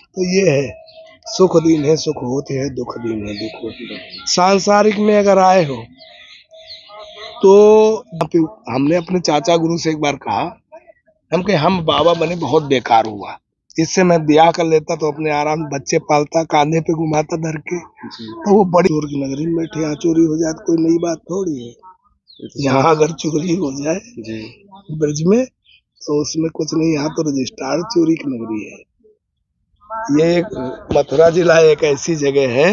तो ये है, सुख दिन है सुख होते हैं, दुख दिन है दुख होते हैं। सांसारिक में अगर आए हो तो हमने अपने चाचा गुरु से एक बार कहा, हम बाबा बने बहुत बेकार हुआ, इससे मैं ब्याह कर लेता तो अपने आराम बच्चे पालता, कांधे पे घुमाता धर के, तो वो बड़ी चोर की नगरी में बैठे, यहाँ चोरी हो जाए तो कोई नई बात थोड़ी है। यहाँ अगर चोरी हो जाए ब्रज में तो उसमें कुछ नहीं, यहाँ तो रजिस्ट्रार चोरी की नगरी है। ये एक मथुरा जिला एक ऐसी जगह है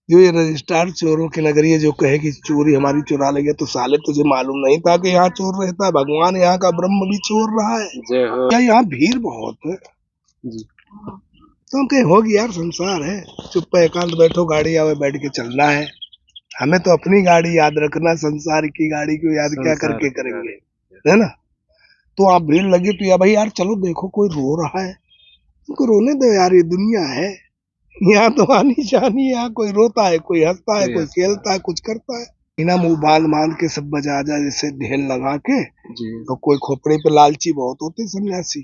जो ये रजिस्ट्रार चोरों की नगरी है, जो कहे कि चोरी हमारी चुरा ले गया, तो साले तुझे मालूम नहीं था कि यहाँ चोर रहता है, भगवान यहाँ का ब्रह्म भी चोर रहा है। यहाँ भीड़ बहुत है तो हम कहे होगी यार, संसार है, चुप एकांत बैठो, गाड़ी आवे बैठ के चलना है। हमें तो अपनी गाड़ी याद रखना, संसार की गाड़ी को याद क्या करके करेंगे, है ना। तो आप भीड़ लगी तो या भाई यार चलो देखो कोई रो रहा है, उनको रोने दो यार, ये दुनिया है, यहाँ तो आनी जानी, यहाँ कोई रोता है, कोई हंसता है, कोई खेलता है, कुछ करता है। बिना मुंह बांध के सब बजा जा जैसे ढेल लगा के, तो कोई खोपड़े पे लालची बहुत होते सन्यासी,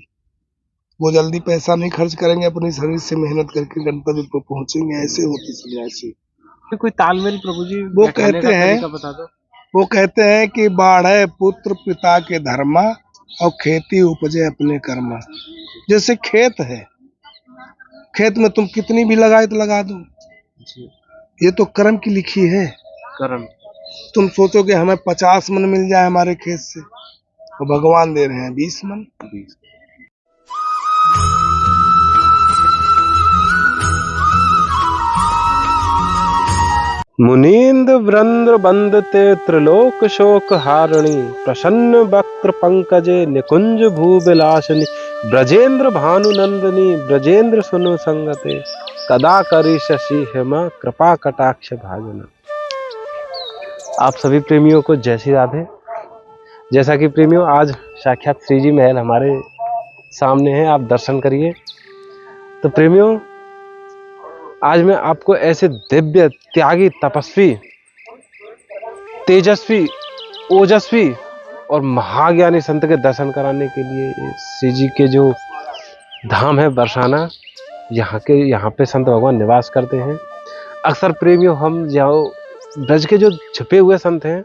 वो जल्दी पैसा नहीं खर्च करेंगे, अपनी शरीर से मेहनत करके गंतव्य पर पहुंचेंगे, ऐसे होते सन्यासी। कोई तालमेल प्रभु जी वो कहते हैं कि बाढ़े पुत्र पिता के धर्मा और खेती उपजे अपने कर्मा। जैसे खेत है, खेत में तुम कितनी भी लगाए तो लगा दो, ये तो कर्म की लिखी है। कर्म तुम सोचो कि हमें 50 मन मिल जाए हमारे खेत से, तो भगवान दे रहे हैं 20 मन। मुनीन्द्र वृंद्र बंदते त्रिलोक शोक हारिणी, प्रसन्न वक्त्र पंकजे निकुंज भूविलासिनी, ब्रजेंद्र भानुनंदिनी ब्रजेंद्र सुनु संगते, कदा करी शशि हेमा कृपा कटाक्ष भाजना। आप सभी प्रेमियों को जय श्री राधे। जैसा कि प्रेमियों आज साक्षात श्री जी महल हमारे सामने है, आप दर्शन करिए। तो प्रेमियों आज मैं आपको ऐसे दिव्य त्यागी तपस्वी तेजस्वी ओजस्वी और महाज्ञानी संत के दर्शन कराने के लिए श्री जी के जो धाम है बरसाना, यहाँ पे संत भगवान निवास करते हैं। अक्सर प्रेमियों हम जाओ ब्रज के जो छुपे हुए संत हैं,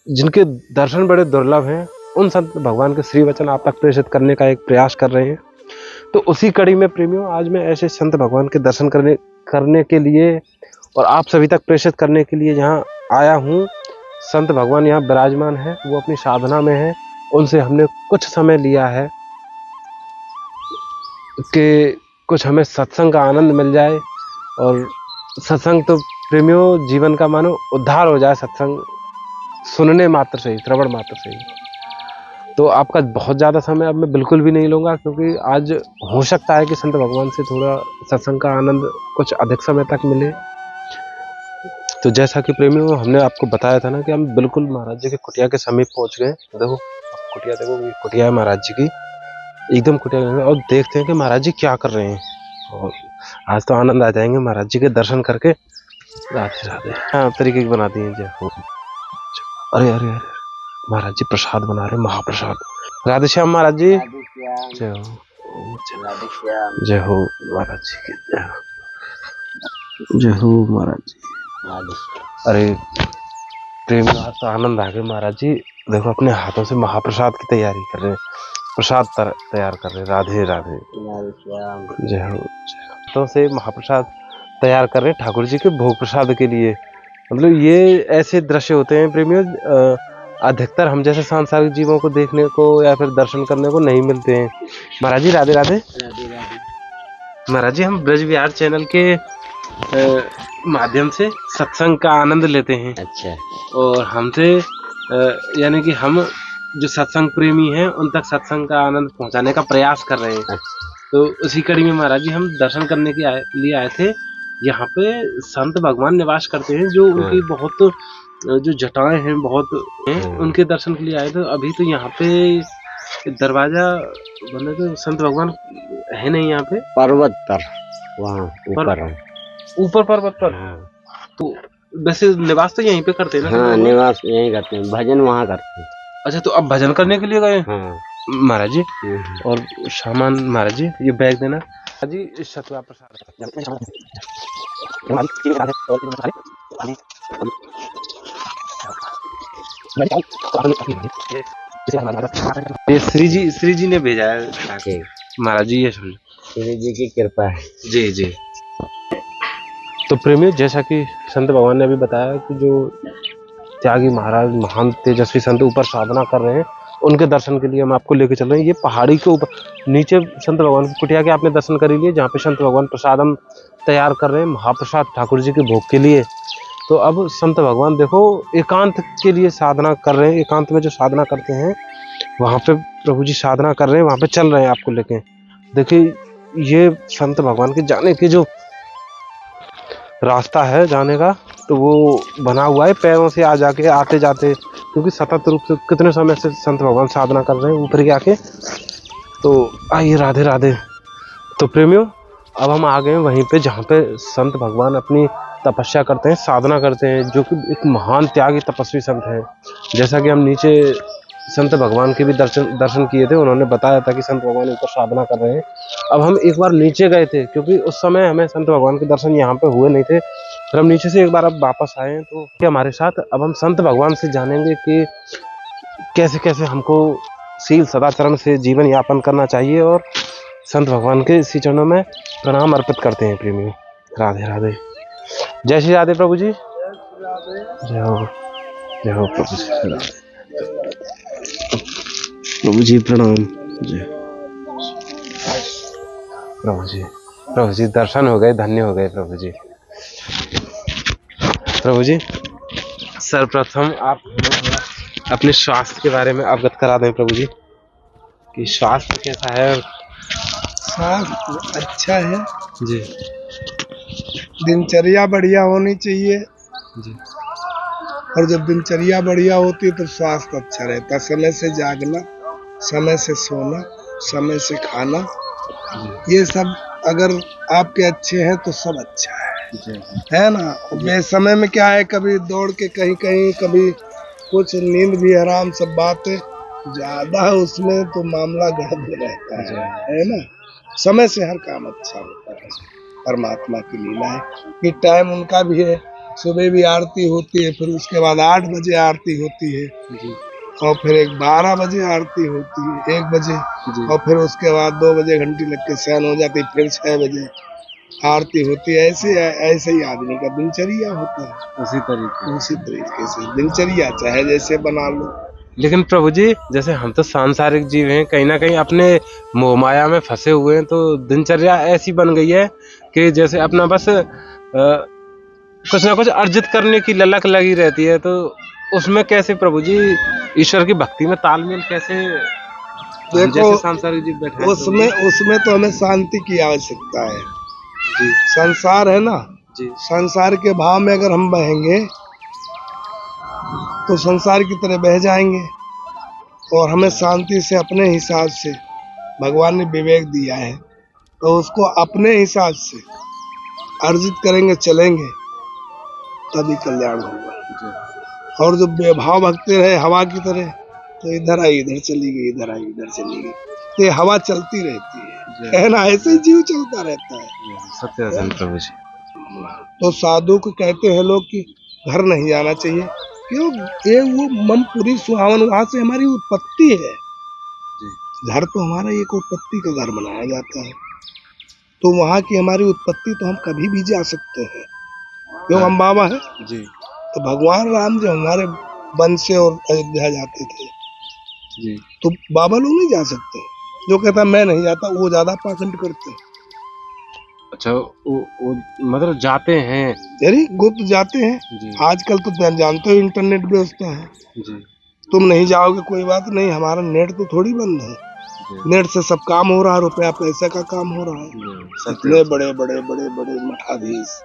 जिनके दर्शन बड़े दुर्लभ हैं, उन संत भगवान के श्री वचन आप तक प्रेषित करने का एक प्रयास कर रहे हैं। तो उसी कड़ी में प्रेमियों आज मैं ऐसे संत भगवान के दर्शन करने के लिए और आप सभी तक प्रेषित करने के लिए यहाँ आया हूँ। संत भगवान यहाँ विराजमान है, वो अपनी साधना में है, उनसे हमने कुछ समय लिया है कि कुछ हमें सत्संग का आनंद मिल जाए। और सत्संग तो प्रेमियों जीवन का मानो उद्धार हो जाए, सत्संग सुनने मात्र से ही, श्रवण मात्र से ही। तो आपका बहुत ज़्यादा समय अब मैं बिल्कुल भी नहीं लूँगा, क्योंकि आज हो सकता है कि संत भगवान से थोड़ा सत्संग का आनंद कुछ अधिक समय तक मिले। तो जैसा कि प्रेमियों हमने आपको बताया था ना कि हम बिल्कुल महाराज जी के कुटिया के समीप पहुँच गए। देखो कुटिया, देखो ये कुटिया है महाराज जी की, एकदम कुटिया। और देखते हैं कि महाराज जी क्या कर रहे हैं। और आज तो आनंद आ जाएंगे महाराज जी के दर्शन करके। राधे राधे। हाँ तरीके की बना दिए जय हो। अरे अरे अरे महाराज जी प्रसाद बना रहे, महाप्रसाद। राधे श्याम महाराज जी जय हो, जय हो महाराज जी की जय हो महाराज जी। अरे प्रेम आज तो आनंद आ गया। महाराज जी देखो अपने हाथों से महाप्रसाद की तैयारी कर रहे हैं, प्रसाद तैयार कर रहे हैं। राधे राधे जय हो। हाथों से महाप्रसाद तैयार कर रहे हैं ठाकुर जी के भोग प्रसाद के लिए। मतलब ये ऐसे दृश्य होते हैं प्रेमियों, अधिकतर हम जैसे सांसारिक जीवों को देखने को या फिर दर्शन करने को नहीं मिलते हैं। महाराज जी राधे राधे। महाराज जी हम ब्रज विहार चैनल के माध्यम से सत्संग का आनंद लेते हैं। अच्छा। और हमसे यानी कि हम जो सत्संग प्रेमी हैं उन तक सत्संग का आनंद पहुंचाने का प्रयास कर रहे हैं। अच्छा। तो उसी कड़ी में महाराज जी हम दर्शन करने के लिए आए थे। यहाँ पे संत भगवान निवास करते हैं, जो उनकी बहुत जो जटाएं हैं बहुत हैं, उनके दर्शन के लिए आए थे। अभी तो यहाँ पे दरवाजा बने तो संत भगवान है नहीं यहाँ पे, पर्वत पर वहाँ ऊपर पर्वत पर। तो वैसे निवास तो यहीं पे करते हैं ना? हाँ निवास यहीं करते हैं, भजन वहाँ करते हैं। अच्छा तो अब भजन करने के लिए गए? हाँ। महाराज जी। और सामान महाराज जी, ये बैग देना महाराज जी। इस सतुआ प्रसाद ये श्री जी ने भेजा है जी महाराज जी, ये समझो। श्री जी की कृपा है। जी जी। तो प्रेमियों, जैसा कि संत भगवान ने अभी बताया कि जो त्यागी महाराज, महान तेजस्वी संत ऊपर साधना कर रहे हैं, उनके दर्शन के लिए हम आपको लेके चल रहे हैं। ये पहाड़ी के ऊपर नीचे संत भगवान की कुटिया के आपने दर्शन कर ही लिए, जहाँ पे संत भगवान प्रसादम तैयार कर रहे हैं, महाप्रसाद ठाकुर जी के भोग के लिए। तो अब संत भगवान देखो एकांत के लिए साधना कर रहे हैं। एकांत में जो साधना करते हैं वहाँ पे प्रभु जी साधना कर रहे हैं, वहाँ पे चल रहे हैं आपको लेके। देखिए ये संत भगवान के जाने के जो रास्ता है जाने का, तो वो बना हुआ है पैरों से आ जाके आते जाते, क्योंकि सतत रूप से कितने समय से संत भगवान साधना कर रहे हैं ऊपर के आके। तो आइए, राधे राधे। तो प्रेमियों, अब हम आ गए हैं वहीं पे जहाँ पे संत भगवान अपनी तपस्या करते हैं, साधना करते हैं, जो कि एक महान त्यागी तपस्वी संत है। जैसा कि हम नीचे संत भगवान के भी दर्शन किए थे, उन्होंने बताया था कि संत भगवान ऊपर साधना कर रहे हैं। अब हम एक बार नीचे गए थे, क्योंकि उस समय हमें संत भगवान के दर्शन यहाँ पे हुए नहीं थे, फिर हम नीचे से एक बार अब वापस आए हैं। तो क्या हमारे साथ अब हम संत भगवान से जानेंगे कि कैसे कैसे हमको शील सदाचरण से जीवन यापन करना चाहिए, और संत भगवान के इसी चरणों में प्रणाम अर्पित करते हैं प्रेमियों। राधे राधे। जय श्री राधे प्रभु जी। जय हो प्रभु जी। प्रभु जी प्रणाम। जय प्रभु जी। प्रभु जी दर्शन हो गए, धन्य हो गए प्रभु जी। प्रभु जी, सर्वप्रथम आप अपने स्वास्थ्य के बारे में अवगत करा दें प्रभु जी, कि स्वास्थ्य कैसा है। स्वास्थ्य अच्छा है जी दिनचर्या बढ़िया होनी चाहिए, जी और जब दिनचर्या बढ़िया होती है तो स्वास्थ्य अच्छा रहता है। समय से जागना, समय से सोना, समय से खाना, ये सब अगर आपके अच्छे हैं तो सब अच्छा है ना। बेसमय में क्या है, कभी दौड़ के कहीं कहीं, कभी कुछ नींद भी हराम, सब बातें ज्यादा, उसमें तो मामला गड़बड़ रहता है ना। समय से हर काम अच्छा होता है, परमात्मा की लीला है। कि टाइम उनका भी है, सुबह भी आरती होती है, फिर उसके बाद 8 बजे आरती होती है, और फिर 12 बजे आरती होती है, 1 बजे, और फिर उसके बाद 2 बजे घंटी लग के शयन हो जाती, फिर 6 बजे आरती होती है। ऐसे ही आदमी का दिनचर्या होता है, उसी तरीके से दिनचर्या चाहे जैसे बना लो। लेकिन प्रभु जी, जैसे हम तो सांसारिक जीव हैं, कहीं ना कहीं अपने मोह माया में फंसे हुए हैं, तो दिनचर्या ऐसी बन गई है कि जैसे अपना बस कुछ ना कुछ अर्जित करने की ललक लगी रहती है। तो उसमें कैसे प्रभु जी ईश्वर की भक्ति में तालमेल कैसे, देखो जैसे सांसारिक जीव बैठे हैं, उसमें तो हमें शांति की आवश्यकता है जी संसार है ना जी संसार के भाव में अगर हम बहेंगे तो संसार की तरह बह जाएंगे, और हमें शांति से अपने हिसाब से भगवान ने विवेक दिया है, तो उसको अपने हिसाब से अर्जित करेंगे, चलेंगे, तभी कल्याण होगा। और जो बेभाव भगते रहे हवा की तरह, तो इधर आई इधर चली गई, इधर आई इधर चली गई, तो ये हवा चलती रहती है ना, ऐसे ही जीव चलता रहता है। सत्य प्रभु जी। तो साधु को कहते हैं लोग कि घर नहीं जाना चाहिए, क्यों? ये वो ममपुरी सुहावन, वहां से हमारी उत्पत्ति है। घर तो हमारा एक उत्पत्ति का घर बनाया जाता है, तो वहां की हमारी उत्पत्ति, तो हम कभी भी जा सकते हैं, क्यों? हम बाबा है जी। तो भगवान राम जो हमारे वन से और अयोध्या जाते थे, जी तो बाबा लोग नहीं जा सकते। जो कहता मैं नहीं जाता, वो ज्यादा पाखंड करते हैं। अच्छा, वो मतलब जाते हैं? अरे गुप्त जाते हैं जी। आजकल तो जानते हो इंटरनेट व्यवस्था है जी। तुम नहीं जाओगे कोई बात नहीं, हमारा नेट तो थोड़ी बंद है, नेट से सब काम हो रहा है, रुपया पैसे का काम हो रहा है। इतने बड़े बड़े बड़े बड़े मठाधीश,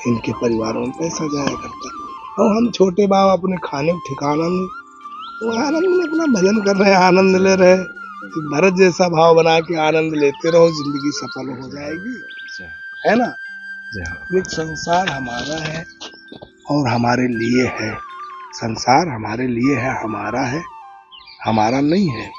इनके परिवारों में पैसा जाया करता है, और हम छोटे बाबा अपने खाने को ठिकाना नहीं, वो आनंद में अपना भजन कर रहे हैं, आनंद ले रहे हैं। भरत जैसा भाव बना के आनंद लेते रहो, जिंदगी सफल हो जाएगी, है ना। ये संसार हमारा है और हमारे लिए है, संसार हमारे लिए है, हमारा है, हमारा नहीं है,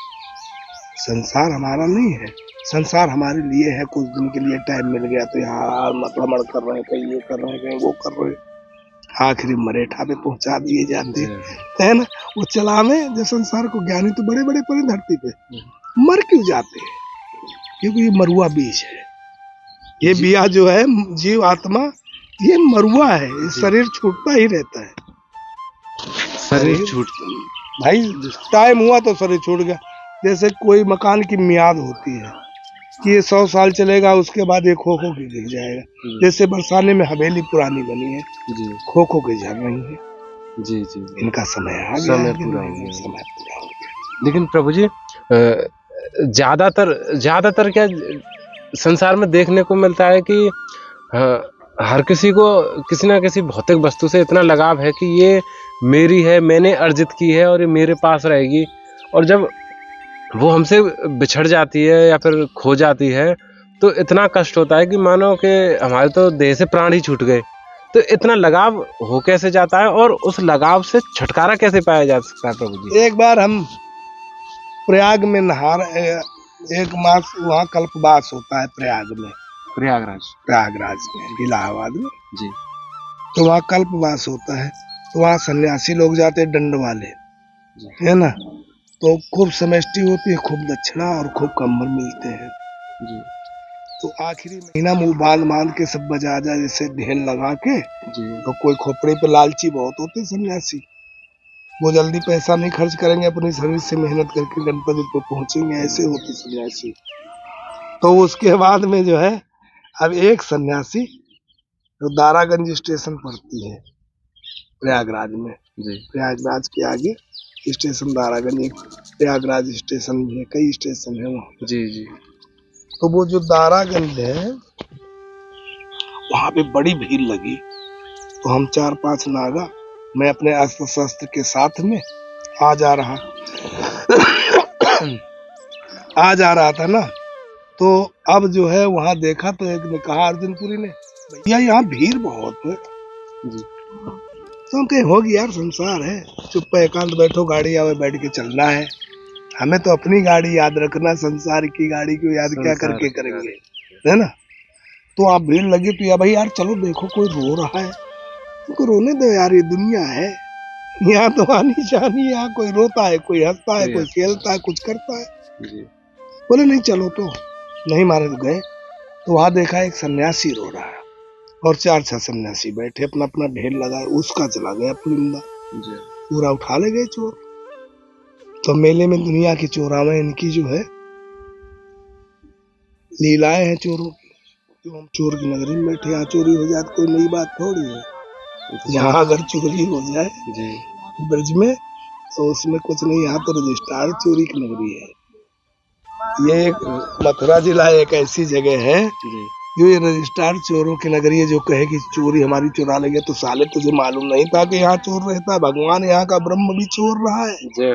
संसार हमारा नहीं है। संसार हमारे लिए है, कुछ दिन के लिए टाइम मिल गया तो यहाँ मकड़मड़ कर रहे हैं, कहीं ये कर रहे हैं, कहीं वो कर रहे हैं, आखिरी मरेठा पे पहुंचा दिए जाते है ना। वो चलावे जो संसार को, ज्ञानी तो बड़े बड़े पड़े धरती पे, मर क्यों जाते हैं? क्योंकि ये मरुआ बीज है। ये बिया जो है जीव आत्मा, ये मरुआ है, ये शरीर छूटता ही रहता है। शरीर छूट भाई टाइम हुआ तो शरीर छूट गया। जैसे कोई मकान की मियाद होती है कि ये 100 साल चलेगा, उसके बाद ये खो खो के गिर जाएगा। जैसे बरसाने में हवेली पुरानी बनी है, खो खो के झड़ रही है। जी जी, इनका समय आ गया, समय पूरा हो गया। समय पूरा हो गया। लेकिन प्रभु जी ज्यादातर क्या संसार में देखने को मिलता है कि हर किसी को किसी ना किसी भौतिक वस्तु से इतना लगाव है कि ये मेरी है, मैंने अर्जित की है और ये मेरे पास रहेगी। और जब वो हमसे बिछड़ जाती है या फिर खो जाती है तो इतना कष्ट होता है कि मानो कि हमारे तो देह से प्राण ही छूट गए। तो इतना लगाव हो कैसे जाता है और उस लगाव से छुटकारा कैसे पाया जा सकता है प्रभु जी? एक बार हम प्रयाग में नहा रहे, एक मास वहाँ कल्पवास होता है प्रयाग में, प्रयागराज में, इलाहाबाद में जी। तो वहाँ कल्पवास होता है। तो वहाँ सन्यासी लोग जाते हैं, दंड वाले, है ना। तो खूब समष्टि होती है, खूब दक्षिणा और खूब कम्बल मिलते हैं जी। तो आखिरी महीना मुंह बांध के सब बजा जैसे ढेल लगा के जी। तो कोई खोपड़े पे लालची बहुत होते सन्यासी, वो जल्दी पैसा नहीं खर्च करेंगे, अपनी शरीर से मेहनत करके गणपति पे पहुंचेंगे, ऐसे होते सन्यासी। तो उसके बाद में जो है, अब एक सन्यासी जो दारागंज स्टेशन पड़ती है प्रयागराज में, प्रयागराज के आगे स्टेशन दारागंज, एक प्रयागराज स्टेशन भी है, कई स्टेशन है वहाँ। जी जी। तो वो जो दारागंज है वहाँ पे बड़ी भीड़ लगी। तो हम 4-5 नागा, मैं अपने अस्त्र शस्त्र के साथ में आ जा रहा था ना। तो अब जो है वहाँ देखा तो एक ने कहा अर्जुनपुरी ने, भैया यहाँ भीड़ बहुत है जी। तो हम कहीं होगी यार, संसार है, चुप एकांत बैठो, गाड़ी आवे बैठ के चलना है, हमें तो अपनी गाड़ी याद रखना, संसार की गाड़ी को याद क्या करके करेंगे, है ना। तो आप भीड़ लगी तो या भाई यार चलो देखो कोई रो रहा है, तो रोने दो यार, ये दुनिया है, यहाँ तो आनी जानी, यहाँ कोई रोता है, कोई हंसता है, कोई खेलता है, कुछ करता है। बोले नहीं चलो, तो नहीं मारे तो गए। तो वहां देखा एक सन्यासी रो रहा है और 4-6 सन्यासी बैठे, अपना अपना ढेर लगा, उसका चला गया पुलिंदा, पूरा उठा ले गए चोर। तो मेले में दुनिया की चोरावें, इनकी जो है लीलाएं हैं चोरों की। तो हम चोर की नगरी में बैठे, यहाँ चोरी हो जाए तो कोई नई बात थोड़ी है। यहाँ अगर चोरी हो जाए ब्रज में तो उसमें कुछ नहीं, यहाँ तो रजिस्ट्रार चोरी की नगरी है। ये एक मथुरा जिला एक ऐसी जगह है जो ये रजिस्ट्रार चोरों की नगरी है, जो कहे कि चोरी हमारी चुरा लेंगे। तो साले तुझे मालूम नहीं था कि यहाँ चोर रहता है, भगवान यहाँ का ब्रह्म भी चोर रहा है। जय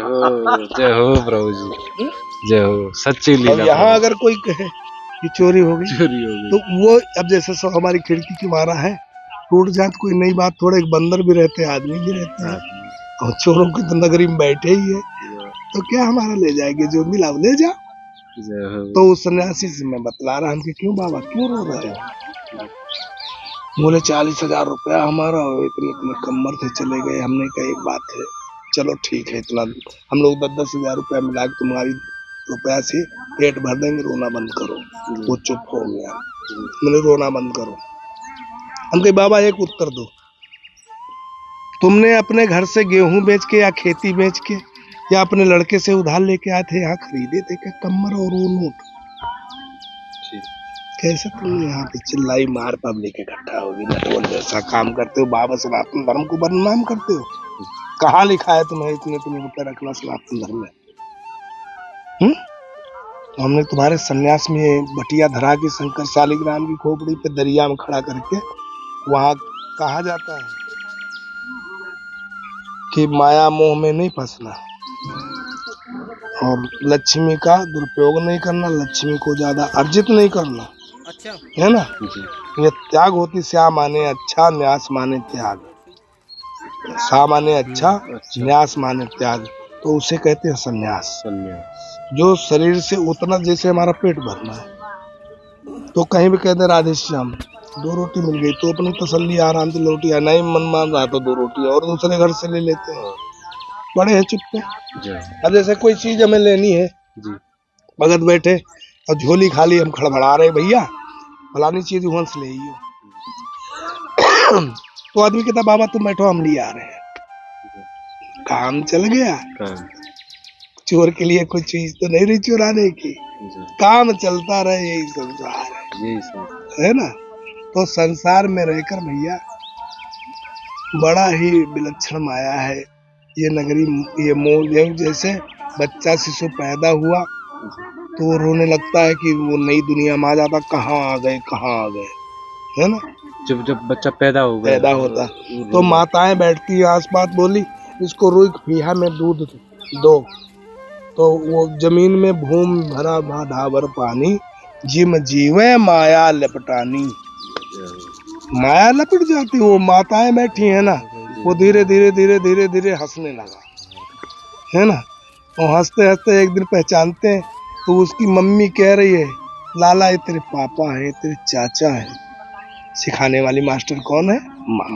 हो प्रभु जी, जय हो, सच्ची लीला। यहाँ अगर कोई कहे कि चोरी हो गई तो वो, अब जैसे सब हमारी खिड़की की मारा है, टूट जाए तो कोई नई बात थोड़ा, एक बंदर भी रहते हैं, आदमी भी रहते हैं, और चोरों की तो नगरी में बैठे ही है, तो क्या हमारा ले जाएंगे, जो मिला ले जा। तो उस सन्यासी से मैं बतला रहा हूँ कि क्यों बाबा क्यों रो रहे हो। बोले 40,000 रुपया हमारा, इतने इतने कम्मर थे, चले गए। हमने कहा एक बात है, चलो ठीक है, इतना हम लोग 10,000 रुपया मिला के तुम्हारी रुपया से पेट भर देंगे, रोना बंद करो। वो चुप हो गया, मैंने रोना बंद करो। हम कहे बाबा एक उत्तर दो, तुमने अपने घर से गेहूं बेच के या खेती बेच के या अपने लड़के से उधार लेके आए थे, यहाँ खरीदे थे क्या कम्मर और वो नोट? कैसे तुमने यहाँ पे चिल्लाई मार पब्लिक इकट्ठा होगी, नटवल जैसा काम करते हो, बाबा सनातन धर्म को बदनाम करते हो। कहाँ लिखा है तुम्हें इतने रुपए रखना सनातन धर्म में? तो हमने तुम्हारे सन्यास में बटिया धरा के शंकर शालिग्राम की खोपड़ी पे दरिया में खड़ा करके, वहां कहा जाता है कि माया मोह में नहीं फंसना और लक्ष्मी का दुरुपयोग नहीं करना, लक्ष्मी को ज्यादा अर्जित नहीं करना। अच्छा है ना। ये त्याग होती, स्या माने अच्छा, न्यास माने त्याग। सा माने अच्छा, न्यास माने त्याग। तो उसे कहते हैं संन्यास। संन्यास। जो शरीर से उतना, जैसे हमारा पेट भरना है तो कहीं भी कहते हैं राधे श्याम 2 रोटी मिल गई तो अपनी तसल्ली आराम से रोटी, नहीं मन मान रहा तो 2 रोटी और दूसरे घर से ले लेते हैं, बड़े हैं चुप पे। अब जैसे कोई चीज हमें लेनी है जी। भगत बैठे और झोली खाली, हम खड़बड़ा रहे भैया फलानी चीज वहां से ले आइयो तो आदमी कहता बाबा तुम बैठो हम ले आ रहे हैं, काम चल गया। चोर के लिए कोई चीज तो नहीं रही चुराने की, काम चलता रहे, यही संसार है, है ना। तो संसार में रहकर भैया बड़ा ही विलक्षण माया है ये नगरी, ये मोह। जैसे बच्चा शिशु पैदा हुआ तो वो रोने लगता है कि वो नई दुनिया में आ जाता, कहाँ आ गए कहाँ आ गए, है ना। जब बच्चा पैदा होता तो माताएं बैठती आस पास, बोली इसको रुई पीहा में दूध दो, तो वो जमीन में भूम भरा ढाबर पानी, जिम जीवे माया लपटानी। माया लपट जाती, वो माताएं बैठी है ना, वो धीरे धीरे धीरे धीरे धीरे हंसने लगा, है ना। और हंसते हंसते एक दिन पहचानते हैं तो उसकी मम्मी कह रही है लाला ये तेरे पापा है, तेरे चाचा है। सिखाने वाली मास्टर कौन है? माँ।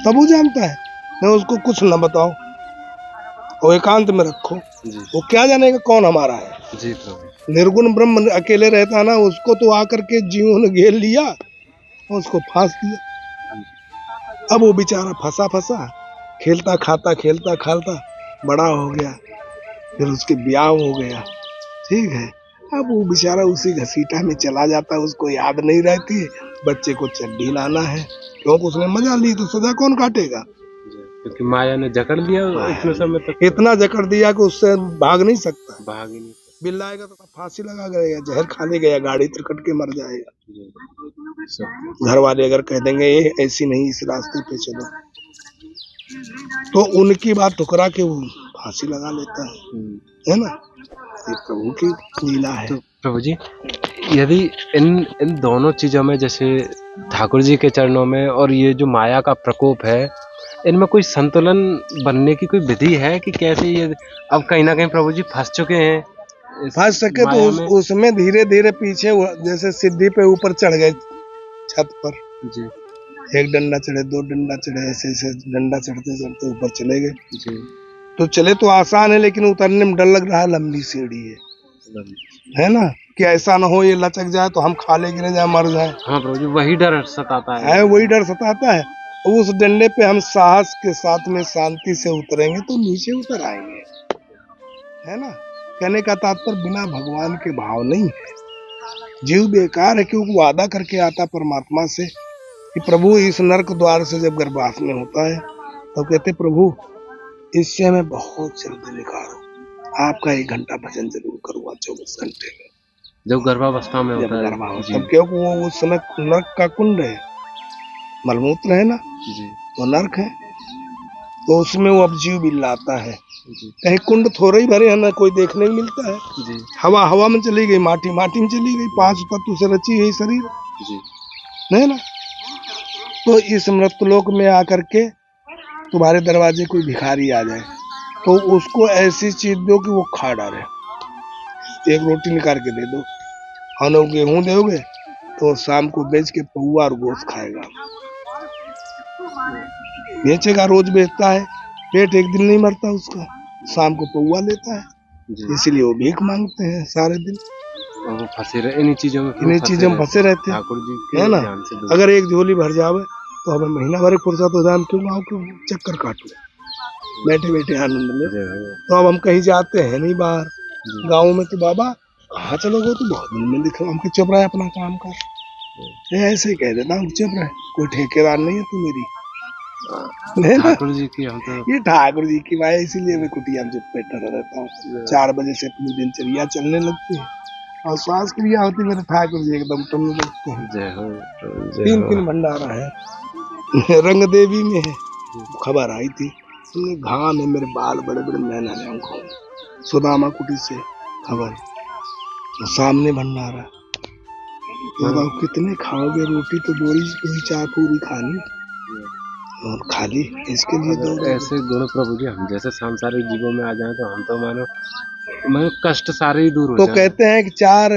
तब वो जानता है, मैं उसको कुछ न बताओ और एकांत में रखो, वो क्या जानेगा कौन हमारा है। जी निर्गुण ब्रह्म अकेले रहता ना, उसको तो आकर के जीवों ने घेर लिया और उसको फांस दिया। अब वो बेचारा फंसा फंसा, खेलता खाता बड़ा हो गया, फिर उसके ब्याह हो गया, ठीक है। अब वो बेचारा उसी घसीटा में चला जाता है, उसको याद नहीं रहती है बच्चे को चड्डी लाना है, क्योंकि उसने मजा ली तो सजा कौन काटेगा, क्योंकि माया ने जकड़ लिया उतने समय तक, इतना जकड़ दिया कि उससे भाग नहीं सकता। भाग ही नहीं। बिल आएगा तो फांसी लगा गया, जहर खा ले गया, गाड़ी तिरकट के मर जाएगा। घर वाले अगर कह देंगे ये ऐसी नहीं इस रास्ते पे चलो, तो उनकी बात ठुकरा के वो फांसी लगा लेता है ना। ये प्रभु की लीला है। तो प्रभु जी, यदि इन दोनों चीजों में, जैसे ठाकुर जी के चरणों में और ये जो माया का प्रकोप है, इनमें कोई संतुलन बनने की कोई विधि है कि कैसे ये अब कहीं ना कहीं प्रभु जी फंस चुके हैं, फंस सके तो उसमें धीरे धीरे पीछे, जैसे सिद्धि पे ऊपर चढ़ गए छत पर जी, 1 डंडा चढ़े 2 डंडा चढ़े, ऐसे डंडा चढ़ते चढ़ते ऊपर चले गए जी। तो चले तो आसान है, लेकिन उतरने में डर लग रहा है, लंबी सीढ़ी है ना, कि ऐसा ना हो ये लचक जाए तो हम खाले गिरे जाए मर जाए। हाँ प्रभु जी, वही डर सताता है, वही डर सताता है। उस डंडे पे हम साहस के साथ में शांति से उतरेंगे तो नीचे उतर आएंगे, है ना। कहने का तात्पर्य बिना भगवान के भाव नहीं है, जीव बेकार है, क्योंकि वादा करके आता परमात्मा से कि प्रभु इस नरक द्वार से जब गर्भवास में होता है तो कहते प्रभु इससे हमें बहुत जल्दी निकालो, आपका 1 घंटा भजन जरूर करूंगा 24 घंटे में, जब गर्भावस्था में होता है, तब क्योंकि वो उस समय नरक का कुंड है, मलमूत्र है ना जी, तो नरक है, तो उसमें वो अब जीव बिल्लाता है। कहीं कुंड थोड़े ही भरे हैं ना, कोई देखने को मिलता है जी। हवा में चली गई, माटी में चली गई, 5 तत्व से रची है शरीर जी, नहीं ना। तो इस मृतलोक में आकर के तुम्हारे दरवाजे कोई भिखारी आ जाए तो उसको ऐसी चीज दो कि वो खा डाले, 1 रोटी निकाल के दे दो, और गेहूं दोगे तो शाम को बेच के पौवा और गोश्त खाएगा, बेचेगा, रोज बेचता है, पेट एक दिन नहीं मरता उसका, शाम को पौवा लेता है, इसीलिए वो भीख मांगते हैं सारे दिन, और वो फंसे रहे इन्हीं चीजों में फंसे रहते हैं ठाकुर जी, है ना। अगर एक झोली भर जावे तो हमें महीना भर फुर्सत हो जाए, हम क्यों गाँव के चक्कर काटो, बैठे बैठे आनंद में। तो अब हम कहीं जाते हैं नहीं बाहर, गाँव में तो बाबा कहाँ चलोगे, तो बहुत दिन में दिखो, हमको चुप रहे अपना काम कर, ऐसे ही कह देता हूँ चुप रहे, कोई ठेकेदार नहीं है तू मेरी, ठाकुर जी की हम तो ये ठाकुर जी की माया, इसीलिए मैं कुटिया में बैठा रहता हूँ। 4 बजे से अपनी दिनचर्या चलने लगती है और श्वास क्रिया होती, मेरे ठाकुर जी एकदम टमने लगते हैं। जय हो, 3 भंडारा है रंग देवी में है, खबर आई थी, घाम है, मेरे बाल बड़े बड़े, मैं ना जाऊँ, सुदामा कुटी से खबर, सामने भंडारा, बताओ कितने खाओगे रोटी, तो बोरी 4 पूरी खानी, और खाली इसके लिए अगर दौड़। ऐसे गुण प्रभु जी हम जैसे सांसारिक जीवों में आ जाएं तो हम तो मानो मानो कष्ट सारे ही दूर हो तो जाएं। कहते हैं कि चार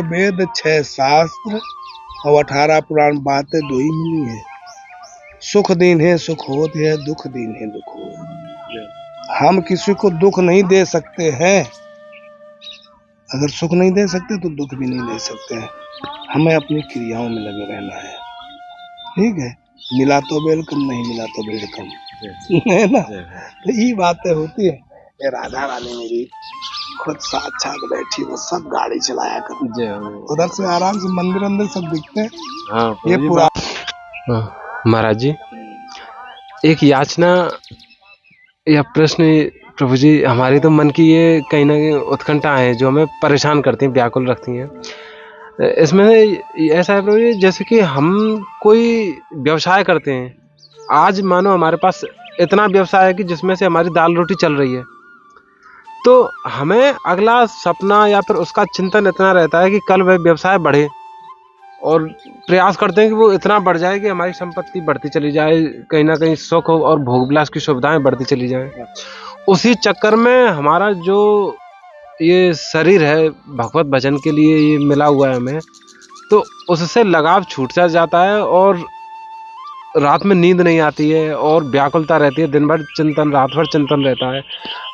वेद 6 शास्त्र और 18 पुराण बातें दो ही मिली है। सुख दीन है सुख होत है, दुख दीन है दुख होत। हम किसी को दुख नहीं दे सकते हैं, अगर सुख नहीं दे सकते तो दुख भी नहीं दे सकते हैं। हमें अपनी क्रियाओं में लगे रहना है, ठीक है। मिला तो वेलकम, नहीं मिला तो वेलकम, है ना। तो ये बातें होती है। ये राधा रानी मेरी खुद साक्षात बैठी, वो सब गाड़ी चलाया कर, जय हो। उधर से आराम से मंदिर अंदर सब दिखते हैं। हाँ ये प्रभु जी, पूरा महाराज जी एक याचना या प्रश्न प्रभु जी हमारी तो मन की ये कहीं ना कहीं उत्कंठा है जो हमें परेशान करती हैं, व्याकुल रखती हैं। इसमें ऐसा है प्रभु जी जैसे कि हम कोई व्यवसाय करते हैं, आज मानो हमारे पास इतना व्यवसाय है कि जिसमें से हमारी दाल रोटी चल रही है, तो हमें अगला सपना या फिर उसका चिंतन इतना रहता है कि कल वह व्यवसाय बढ़े, और प्रयास करते हैं कि वो इतना बढ़ जाए कि हमारी संपत्ति बढ़ती चली जाए, कहीं ना कहीं सुख और भोग विलास की सुविधाएं बढ़ती चली जाएं। उसी चक्कर में हमारा जो ये शरीर है भगवत भजन के लिए ये मिला हुआ है हमें, तो उससे लगाव छूट सा जाता है और रात में नींद नहीं आती है और व्याकुलता रहती है, दिन भर चिंतन, रात भर चिंतन रहता है।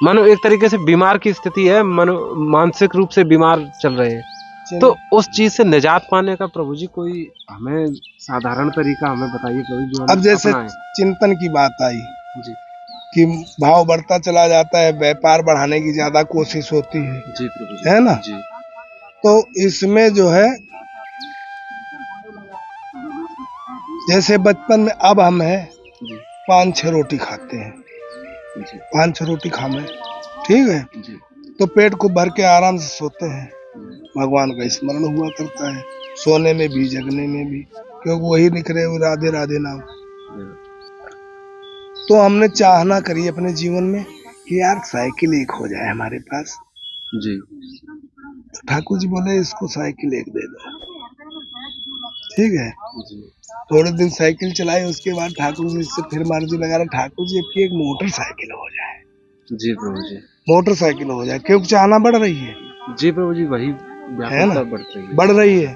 मानो एक तरीके से बीमार की स्थिति है, मानो मानसिक रूप से बीमार चल रहे हैं। तो उस चीज से निजात पाने का प्रभु जी कोई हमें साधारण तरीका हमें बताइए प्रभु जी, जो हम अब जैसे अपनाएं। चिंतन की बात आई जी कि भाव बढ़ता चला जाता है, व्यापार बढ़ाने की ज्यादा कोशिश होती है, जी प्रभु जी, है ना। जी तो इसमें जो है जैसे बचपन में अब हम है जी 5-6 रोटी खाते हैं, जी 5-6 रोटी खाने, ठीक है। जी तो पेट को भर के आराम से सोते हैं, भगवान का स्मरण हुआ करता है, सोने में भी जगने में भी, क्योंकि वही लिख रहे हो राधे राधे नाम। तो हमने चाहना करी अपने जीवन में कि यार साइकिल एक हो जाए हमारे पास। जी तो ठाकुर जी बोले इसको साइकिल एक दे दो, ठीक है। जी थोड़े दिन साइकिल चलाई, उसके बाद ठाकुर जी से फिर मर्जी लगा रहे ठाकुर जी की एक मोटरसाइकिल हो जाए, जी प्रभु जी, मोटरसाइकिल हो जाए, क्योंकि चाहना बढ़ रही है जी प्रभु जी, वही है व्याकुलता ना, बढ़ रही है। बढ़ रही है।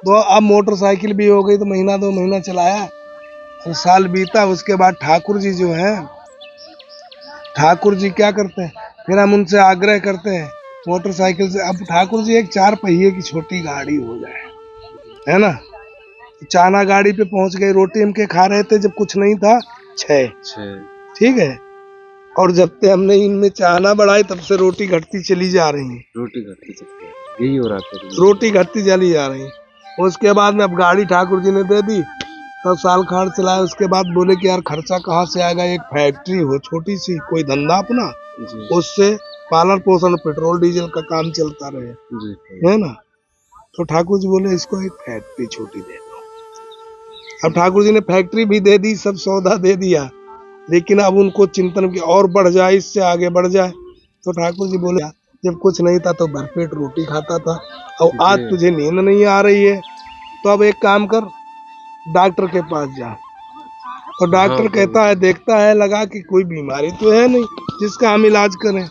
तो अब मोटरसाइकिल भी हो गई, तो महीना 2 महीना चलाया, और साल बीता। उसके बाद ठाकुर जी जो है, ठाकुर जी क्या करते हैं, फिर हम उनसे आग्रह करते हैं मोटरसाइकिल से, अब ठाकुर जी एक 4 पहिए की छोटी गाड़ी हो जाए, है ना। चाना गाड़ी पे पहुंच गए, रोटी हम के खा रहे थे जब कुछ नहीं था 6, ठीक है। और जब से हमने इनमें चाहना बढ़ाई तब से रोटी घटती चली जा रही है, रोटी घटती चलती है, यही हो रहा था। रोटी घटती चली जा रही। उसके बाद में अब गाड़ी ठाकुर जी ने दे दी, तब साल खाड़ चलाया। उसके बाद बोले कि यार खर्चा कहाँ से आएगा, एक फैक्ट्री हो छोटी सी, कोई धंधा अपना, उससे पालन पोषण पेट्रोल डीजल का काम चलता रहे, है ना। तो ठाकुर जी बोले इसको एक फैक्ट्री छोटी दे दो। अब ठाकुर जी ने फैक्ट्री भी दे दी, सब सौदा दे दिया, लेकिन अब उनको चिंतन की और बढ़ जाए, इससे आगे बढ़ जाए। तो ठाकुर जी बोले जब कुछ नहीं था तो भरपेट रोटी खाता था, और आज तुझे नींद नहीं आ रही है, तो अब एक काम कर, डॉक्टर के पास जा। तो डॉक्टर कहता है, देखता है लगा कि कोई बीमारी तो है नहीं जिसका हम इलाज करें,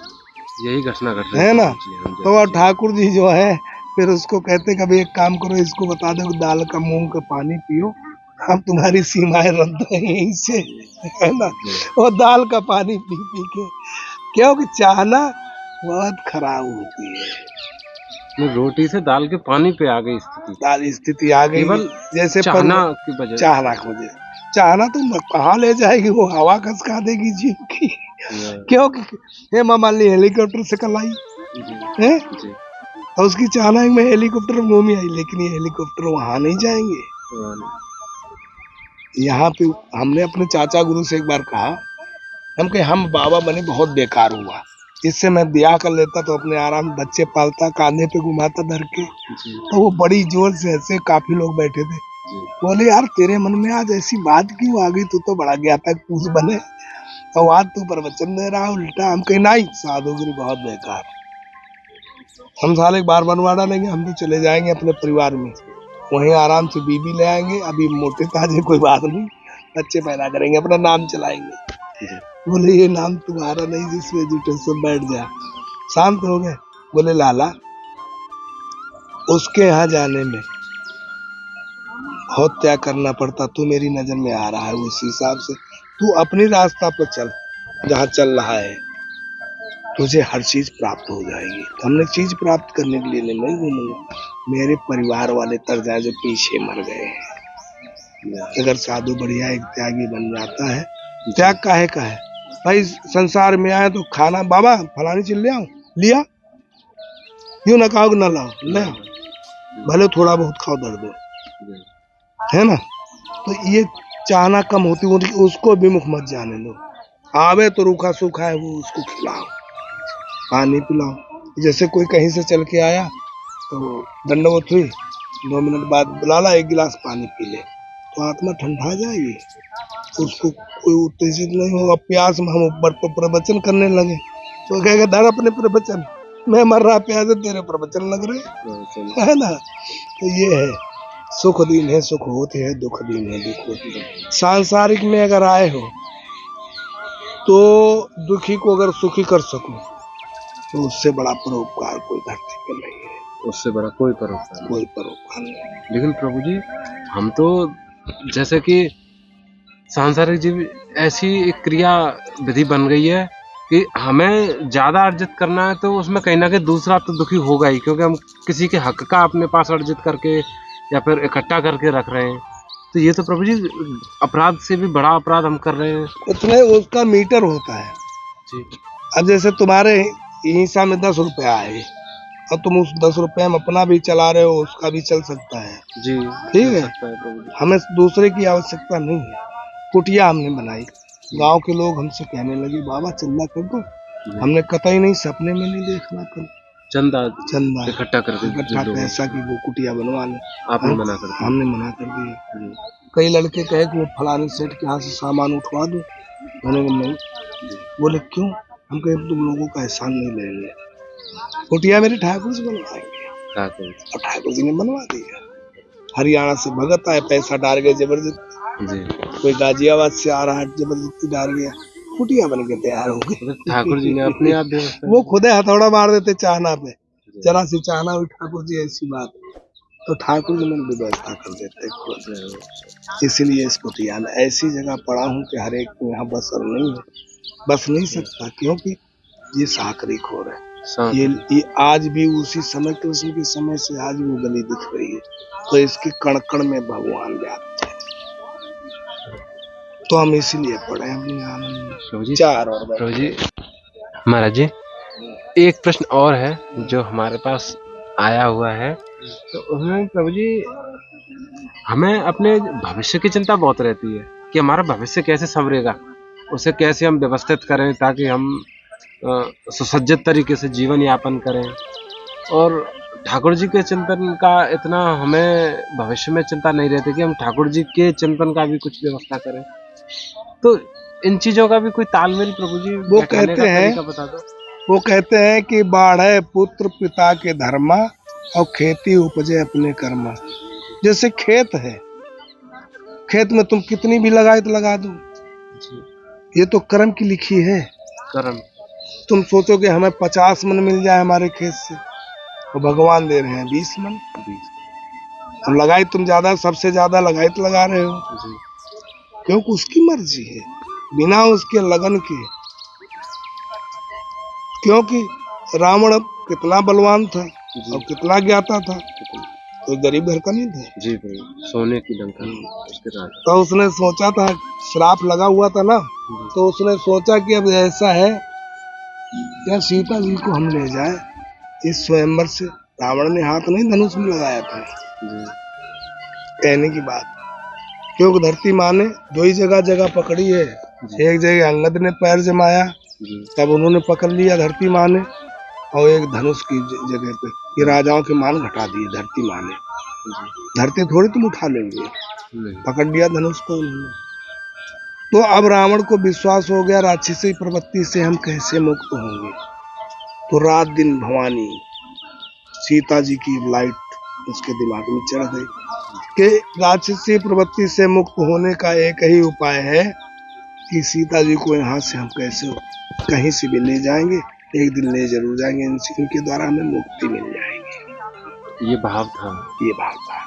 यही घटना घट है ना। तो ठाकुर जी जो है फिर उसको कहते कभी एक काम करो, इसको बता दो दाल का मूंग का पानी पियो, हम तुम्हारी सीमाएं रद्द है यहीं से, है ना। और दाल का पानी पी पी के, क्योंकि चाहना बहुत खराब होती है। रोटी से दाल के पानी पे आ गई स्थिति, दाल स्थिति आ गई, केवल जैसे चाहना की वजह, चाहना की वजह। चाहना तो कहाँ ले जाएगी, वो हवा खसका देगी जीव की, क्योंकि हे मामा ली हेलीकॉप्टर से कल आई है, तो उसकी चाहना है मैं हेलीकॉप्टर में घूमी आई, लेकिन ये हेलीकॉप्टर वहां नहीं जाएंगे। यहाँ पे हमने अपने चाचा गुरु से एक बार कहा, हम कहे हम बाबा बने बहुत बेकार हुआ, इससे मैं ब्याह कर लेता तो अपने आराम बच्चे पालता, कांधे पे घुमाता धर के। तो वो बड़ी जोर से ऐसे, काफी लोग बैठे थे, बोले यार तेरे मन में आज ऐसी बात क्यों आ गई, तू तो बड़ा गया था पूछ बने, तो आज तू प्रवचन दे रहा उल्टा। हम कहे नहीं, साधुगिरी बहुत बेकार, हम साले बार बनवा डालेंगे, हम तो चले जाएंगे अपने परिवार में, वहीं आराम से बीबी ले आएंगे, अभी मोटे ताजे कोई बात नहीं, बच्चे पैदा करेंगे, अपना नाम चलाएंगे। बोले ये नाम तुम्हारा नहीं जिसमें जुटे सब बैठ जा। शांत हो गए। बोले लाला उसके यहाँ जाने में बहुत त्याग करना पड़ता, तू मेरी नजर में आ रहा है, उस हिसाब से तू अपनी रास्ता पर चल जहाँ चल रहा है, तुझे हर चीज प्राप्त हो जाएगी। तो हमने चीज प्राप्त करने के लिए नहीं घूमूंगा, मेरे परिवार वाले तक जाए जो पीछे मर गए हैं। अगर साधु बढ़िया एक त्यागी बन जाता है, त्याग काहे का है भाई, संसार में आए तो खाना, बाबा फलानी चीज ले आओ, लिया यूं ना खाओ ना लाओ, ले आओ, भले थोड़ा बहुत खाओ, दर्द दो, है ना। तो ये चाहना कम होती, उसको भी मुख मत जाने दो। आवे तो रूखा सूखा है वो, उसको खिलाओ, पानी पिलाओ। जैसे कोई कहीं से चल के आया तो दंडवत हुई, 2 मिनट बाद लाला एक गिलास पानी पी ले, तो आत्मा ठंडा जाएगी, उसको कोई उत्तेजित नहीं होगा। प्यास में हम ऊपर पर प्रवचन करने लगे तो कहेगा डर अपने प्रवचन, मैं मर रहा प्यास है, तेरे प्रवचन लग रहे, है ना। तो ये है, सुख दिन है सुख होते हैं, दुख दिन है दुख होते हैं। सांसारिक में अगर आए हो तो दुखी को अगर सुखी कर सको तो उससे बड़ा परोपकार कोई धरती पर नहीं है, उससे बड़ा कोई परोपकार कोई परोपकार नहीं। लेकिन प्रभु जी हम तो जैसे कि सांसारिक जीव ऐसी एक क्रिया विधि बन गई है कि हमें ज्यादा अर्जित करना है तो उसमें कहीं ना कहीं दूसरा तो दुखी होगा ही, क्योंकि हम किसी के हक का अपने पास अर्जित करके या फिर इकट्ठा करके रख रहे हैं। तो ये तो प्रभु जी अपराध से भी बड़ा अपराध हम कर रहे हैं। कुछ नहीं, उसका मीटर होता है जी। अब जैसे तुम्हारे हिस्सा में 10 रुपया है और तुम उस 10 रुपये में अपना भी चला रहे हो, उसका भी चल सकता है जी, ठीक है। हमें दूसरे की आवश्यकता नहीं है। कुटिया हमने बनाई, गांव के लोग हमसे कहने लगे बाबा चंदा कर दो, हमने कतई नहीं, सपने में नहीं देखना कर चंदा चंदा इकट्ठा इकट्ठा पैसा की वो कुटिया बनवा ले, आपने मना कर दिया। हमने मना कर दिया। कई लड़के कहे कि वो फलाने सेठ के यहाँ से सामान उठवा दो, मैंने कहा नहीं। बोले क्यों? हम कहे तुम लोगों का एहसान नहीं लेंगे, कुटिया मेरे ठाकुर जी बनवाएंगे। और ठाकुर जी ने बनवा दिया। हरियाणा से भगत आए, पैसा डाल गए जबरदस्ती जी, कोई गाजियाबाद से आ रहा है जबरदस्ती डाल गया, कुटिया बन के तैयार हो गए। ठाकुर जी ने अपने आप वो खुद हथौड़ा मार देते चाहना पे, जरा सी चाहना हुई ठाकुर जी ऐसी बात, तो ठाकुर जी ने व्यवस्था कर देते खुद। इसीलिए इस कुटिया में ऐसी जगह पड़ा हूँ कि हर एक को यहाँ बसर नहीं है, बस नहीं सकता, क्योंकि ये साकरी खोर है। ये आज भी उसी समय, कृष्ण के समय से आज वो गली दिख रही है, तो इसके कण कण में भगवान व्याप्त है। तो हम इसीलिए पढ़े अपनी आनंद। चार और प्रभु जी महाराज जी एक प्रश्न और है जो हमारे पास आया हुआ है, तो उसमें प्रभु जी हमें अपने भविष्य की चिंता बहुत रहती है कि हमारा भविष्य कैसे संवरेगा, उसे कैसे हम व्यवस्थित करें ताकि हम सुसज्जित तरीके से जीवन यापन करें। और ठाकुर जी के चिंतन का इतना हमें भविष्य में चिंता नहीं रहती कि हम ठाकुर जी के चिंतन का भी कुछ व्यवस्था करें। तो इन चीजों का भी कोई तालमेल प्रभु जी वो कहते हैं, बता दो। वो कहते हैं कि बाढ़े पुत्र पिता के धर्मा और खेती उपजे अपने कर्मा। जैसे खेत है, खेत में तुम कितनी भी लगाए तो लगा दो, ये तो कर्म की लिखी है। कर्म तुम सोचो कि हमें 50 मन मिल जाए हमारे खेत से, तो भगवान दे रहे हैं 20 मन। अब लगाई तुम ज्यादा, सबसे ज्यादा लगाई तो लगा रहे हो, क्योंकि उसकी मर्जी है, बिना उसके लगन के। क्योंकि रावण कितना बलवान था और कितना ज्ञाता था, कोई गरीब घर का नहीं था जी भाई, सोने की लंका उसके राज। तो उसने सोचा था, श्राप लगा हुआ था ना, तो उसने सोचा कि अब ऐसा है या सीता जी को हम ले जाए इस स्वयंवर से। रावण ने हाथ नहीं धनुष में लगाया था कहने की बात, क्योंकि धरती माँ ने 2 ही जगह पकड़ी है। एक जगह अंगद ने पैर जमाया, तब उन्होंने पकड़ लिया धरती माँ ने, और एक धनुष की जगह पे ये राजाओं के मान घटा दिए धरती माँ ने। धरती थोड़ी तुम उठा लेंगे, पकड़ लिया धनुष को उन्होंने। तो अब रावण को विश्वास हो गया राक्षसी प्रवृत्ति से हम कैसे मुक्त होंगे। तो रात दिन भवानी सीता जी की लाइट उसके दिमाग में चढ़ गई। कि राक्षसी प्रवृत्ति से मुक्त होने का एक ही उपाय है कि सीता जी को यहाँ से हम कैसे कहीं से भी ले जाएंगे, एक दिन ले जरूर जाएंगे, इनके द्वारा हमें मुक्ति मिल जाएगी। ये भाव था। ये भाव था,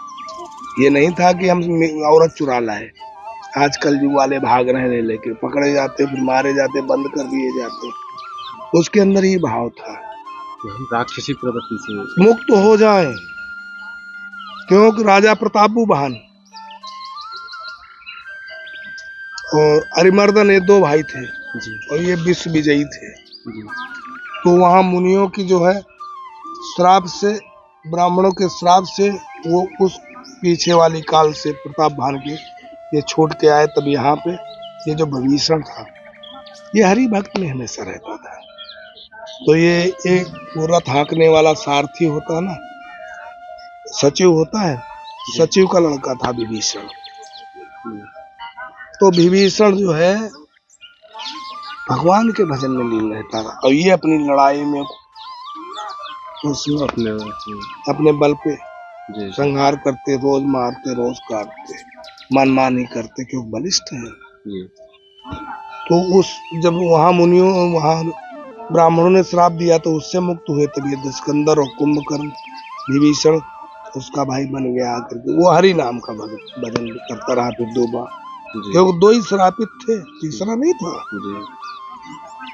ये नहीं था कि हम औरत चुरा लाए। आजकल जो वाले भाग रहे हैं लेके, पकड़े जाते, फिर मारे जाते, बंद कर दिए जाते। उसके अंदर ये भाव था कि हम राक्षसी प्रवृत्ति से मुक्त हो जाएं, क्योंकि राजा प्रतापू बहन और अरिमर्दन ये दो भाई थे जी और ये विश्व विजयी थे। जी तो वहाँ मुनियों की जो है श्राप से, ब्राह्मणों के श्राप से, वो उस पीछे वाली काल से प्रताप भान के ये छोड़ के आए। तब यहाँ पे ये जो विभीषण था ये हरि भक्त में हमेशा रहता था। तो ये एक वो रथ हाँकने वाला सारथी होता है ना, सचिव होता है, सचिव का लड़का था विभीषण। तो विभीषण जो है भगवान के भजन में लीन रहता था और ये अपनी लड़ाई में उसमें अपने बल पे जी संहार करते, रोज मारते, रोज काटते, मनमानी करते, क्यों बलिष्ठ है। जी तो उस जब वहाँ मुनियों, वहाँ ब्राह्मणों ने श्राप दिया तो उससे मुक्त हुए। तब ये दस्कंदर और कुंभकर्ण, विभीषण उसका भाई बन गया आकर के। वो हरि नाम का भजन करता रहा फिर 2 बार, क्योंकि 2 ही श्रापित थे, तीसरा नहीं था। जी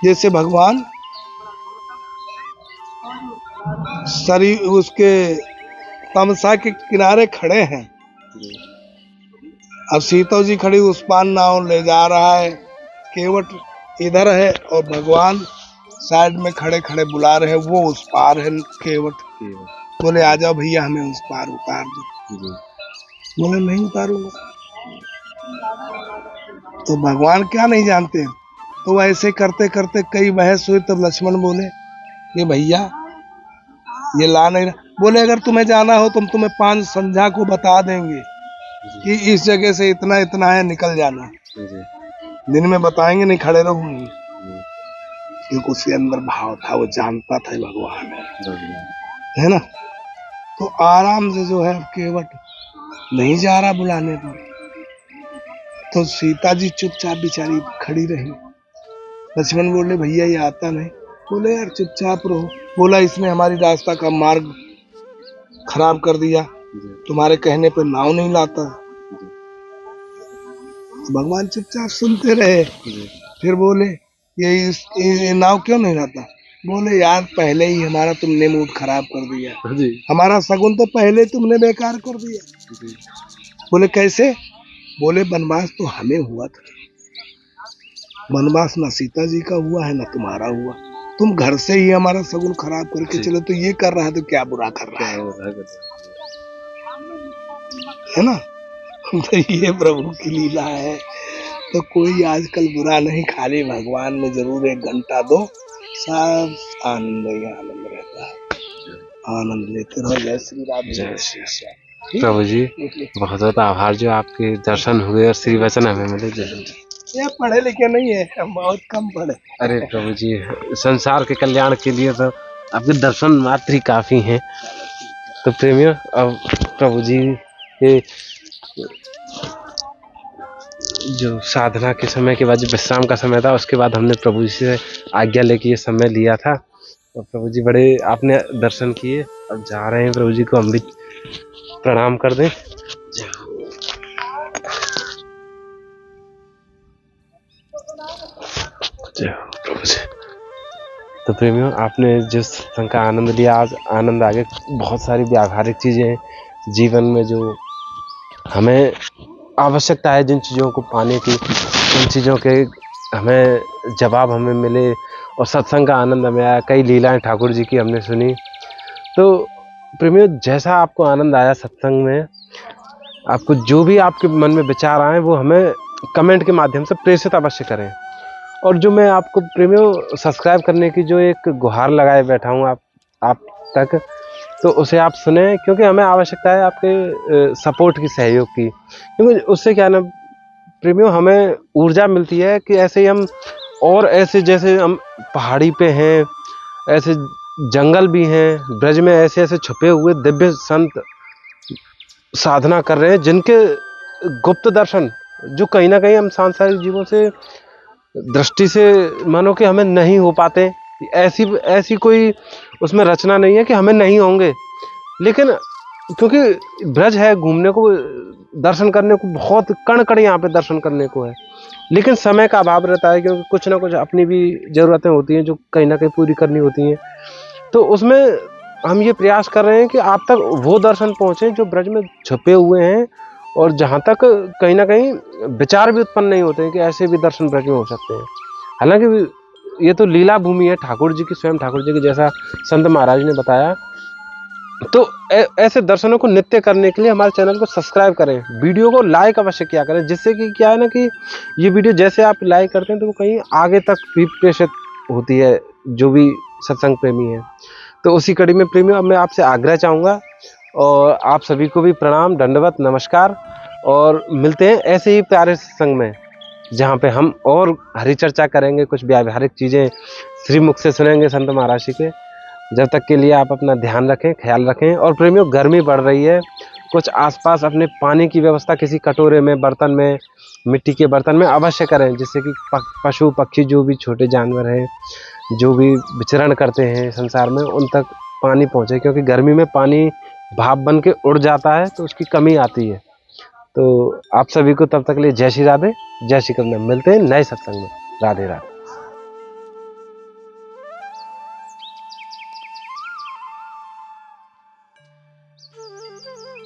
जैसे भगवान शरीर उसके तमसा के किनारे खड़े हैं, अब सीता जी खड़ी उस पार नाव ले जा रहा है, केवट इधर है और भगवान साइड में खड़े खड़े बुला रहे हैं, वो उस पार है। केवट बोले आ जाओ भैया, हमें उस पार उतार दो। बोले नहीं उतारूंगा। तो भगवान क्या नहीं जानते। तो ऐसे करते करते कई बहस हुई। तब लक्ष्मण बोले ये भैया ये ला नहीं रहा। बोले अगर तुम्हें जाना हो तो हम तुम्हें 5 संध्या को बता देंगे कि इस जगह से इतना इतना है, निकल जाना। दिन में बताएंगे नहीं, खड़े रहूंगी। क्योंकि उसके अंदर भाव था, वो जानता था भगवान है ना। तो आराम से जो है केवट नहीं जा रहा बुलाने पर, तो सीता जी चुपचाप बेचारी खड़ी रही। लक्ष्मण बोले भैया ये आता नहीं। बोले यार चुपचाप रहो। बोला इसने हमारी रास्ता का मार्ग खराब कर दिया, तुम्हारे कहने पर नाव नहीं लाता। भगवान चुपचाप सुनते रहे। फिर बोले ये नाव क्यों नहीं लाता। बोले यार पहले ही हमारा तुमने मूड खराब कर दिया, हमारा शगुन तो पहले तुमने बेकार कर दिया। बोले कैसे। बोले वनवास तो हमें हुआ था, वनवास ना सीता जी का हुआ है ना तुम्हारा हुआ। तुम घर से ही हमारा शगुन खराब करके चलो। तो ये कर रहा है तो क्या बुरा कर रहा है ना। तो ये प्रभु की लीला है। तो कोई आजकल बुरा नहीं, खाली भगवान में जरूर 1 घंटा दो, सब आनंद ही आनंद रहता है। आनंद लेते रहो। जय श्री राम, जय श्री श्याम। प्रभु जी बहुत बहुत आभार जो आपके दर्शन हुए और श्री वचन हमें मिले। ये पढ़े लिखे नहीं है, हम बहुत कम पढ़े। अरे प्रभु जी संसार के कल्याण के लिए तो आपके दर्शन मात्र ही काफी हैं। तो प्रेमियों अब प्रभु जी के जो साधना के समय के बाद जो विश्राम का समय था, उसके बाद हमने प्रभु जी से आज्ञा लेके ये समय लिया था। तो प्रभु जी बड़े आपने दर्शन किए, अब जा रहे हैं। प्रभु जी को हम भी प्रणाम कर दें। जय हो प्रभु जी। तो प्रेमियों आपने जिस सत्संग का आनंद लिया, आज आनंद आगे बहुत सारी व्यावहारिक चीज़ें हैं जीवन में जो हमें आवश्यकता है, जिन चीज़ों को पाने की, उन चीज़ों के हमें जवाब हमें मिले और सत्संग का आनंद हमें आया। कई लीलाएं ठाकुर जी की हमने सुनी। तो प्रेमियों जैसा आपको आनंद आया सत्संग में, आपको जो भी आपके मन में विचार आए वो हमें कमेंट के माध्यम से प्रेषित अवश्य करें। और जो मैं आपको प्रेमियों सब्सक्राइब करने की जो एक गुहार लगाए बैठा हूँ आप तक, तो उसे आप सुने, क्योंकि हमें आवश्यकता है आपके सपोर्ट की, सहयोग की। क्योंकि उससे क्या ना प्रेमियों हमें ऊर्जा मिलती है कि ऐसे ही हम और ऐसे, जैसे हम पहाड़ी पे हैं, ऐसे जंगल भी हैं, ब्रज में ऐसे ऐसे छुपे हुए दिव्य संत साधना कर रहे हैं, जिनके गुप्त दर्शन जो कहीं ना कहीं हम सांसारिक जीवों से दृष्टि से मानो कि हमें नहीं हो पाते, ऐसी ऐसी कोई उसमें रचना नहीं है कि हमें नहीं होंगे। लेकिन क्योंकि ब्रज है, घूमने को, दर्शन करने को बहुत कण कण यहाँ पे दर्शन करने को है, लेकिन समय का अभाव रहता है, क्योंकि कुछ ना कुछ अपनी भी ज़रूरतें होती हैं जो कहीं ना कहीं पूरी करनी होती हैं। तो उसमें हम ये प्रयास कर रहे हैं कि आप तक वो दर्शन पहुँचे जो ब्रज में छुपे हुए हैं, और जहाँ तक कहीं ना कहीं विचार भी उत्पन्न नहीं होते हैं कि ऐसे भी दर्शन ब्रज में हो सकते हैं। हालांकि ये तो लीला भूमि है ठाकुर जी की, स्वयं ठाकुर जी की, जैसा संत महाराज ने बताया। तो ऐसे दर्शनों को नित्य करने के लिए हमारे चैनल को सब्सक्राइब करें, वीडियो को लाइक अवश्य किया करें, जिससे कि क्या है ना कि ये वीडियो जैसे आप लाइक करते हैं तो वो कहीं आगे तक भी प्रेषित होती है जो भी सत्संग प्रेमी है। तो उसी कड़ी में प्रेमियों, अब मैं आपसे आग्रह चाहूँगा, और आप सभी को भी प्रणाम, दंडवत, नमस्कार, और मिलते हैं ऐसे ही प्यारे सत्संग में, जहाँ पे हम और हरी चर्चा करेंगे, कुछ व्यावहारिक चीज़ें श्रीमुख से सुनेंगे संत महाराज जी के। जब तक के लिए आप अपना ध्यान रखें, ख्याल रखें। और प्रेमियों, गर्मी बढ़ रही है, कुछ आसपास अपने पानी की व्यवस्था किसी कटोरे में, बर्तन में, मिट्टी के बर्तन में अवश्य करें, जिससे कि पशु पक्षी जो भी छोटे जानवर हैं, जो भी विचरण करते हैं संसार में, उन तक पानी पहुँचे, क्योंकि गर्मी में पानी भाप बन के उड़ जाता है तो उसकी कमी आती है। तो आप सभी को तब तक के लिए जय श्री राधे, जय श्री कृष्ण। मिलते हैं नए सत्संग में। राधे राधे।